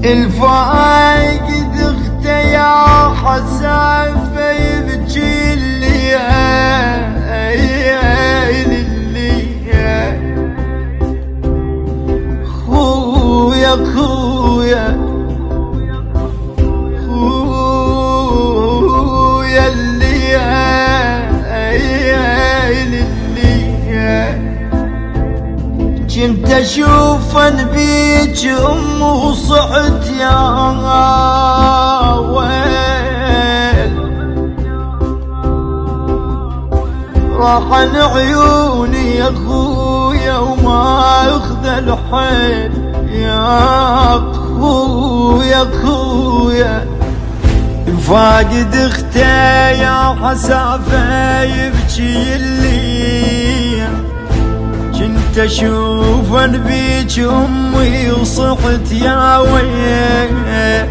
الفاقد اخته يا حسافه يبكي الليالي خويا خويا خويا الليالي كنت اشوفن بيج وصحت يا ويل راحن عيوني يا خويا وما اخذ الحيل يا خويا خويا فاقد اخته يا حسافه يبكي الليل كنت اشوفن بيج امي وصحت يا ويل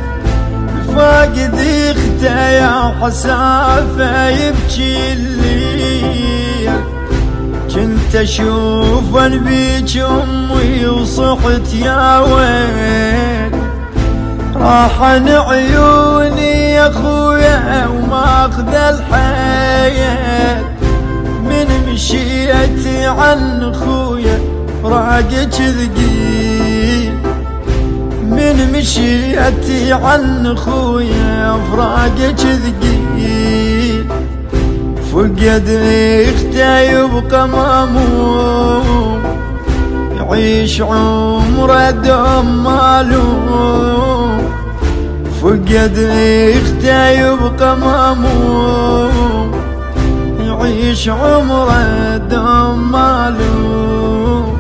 فاقد اخته يا حسافه يبكي الليل كنت اشوفن بيج امي وصحت يا ويل راحن عيوني يا خويا وما اخذ الحيل من مشيتي عن خويا فراقك ثقيل من مشيتي عن خويا فراقك ثقيل فقد اخته يبقى ماموم يعيش عمره دوم مالوم فقد اخته يبقى ماموم يعيش عمره دوم مالوم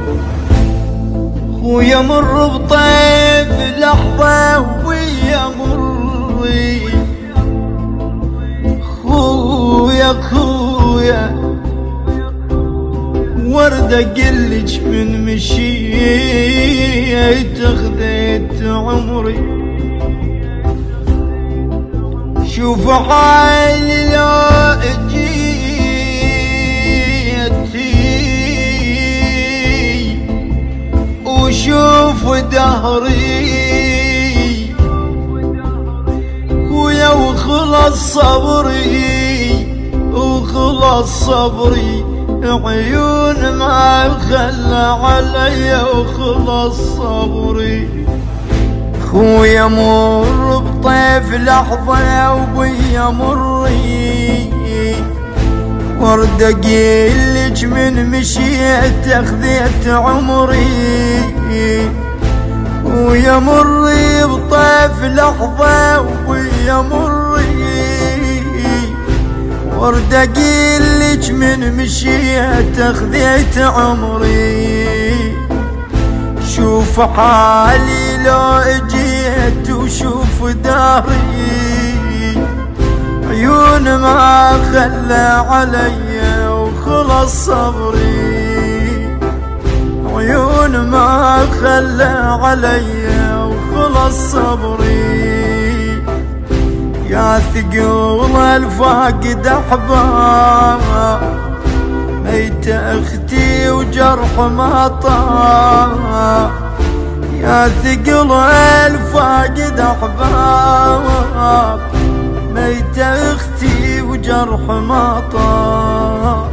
خويا مر بطيف لحظه ويا مري خويا خويا وردة قلج من مشيت اخذت عمري شوف حالي لو جيتي وشوف دهري خويا وخلص صبري وخلص صبري عيون ما خلى علي وخلص صبري خويا مر بطيف لحظة وبيا مري وردة قلج من مشيت اخذت عمري خويا مري بطيف لحظة وبيا مري وردة قلج من مشيت اخذت عمري شوف حالي لو اجيت وشوف داري عيون ما خلى علي وخلص صبري عيون ما خلى علي وخلص صبري يا ثقل الفاقد احباب ميت اختي وجرح ما طاب يا ثقل الفاقد احباب ميت اختي وجرح ما طاب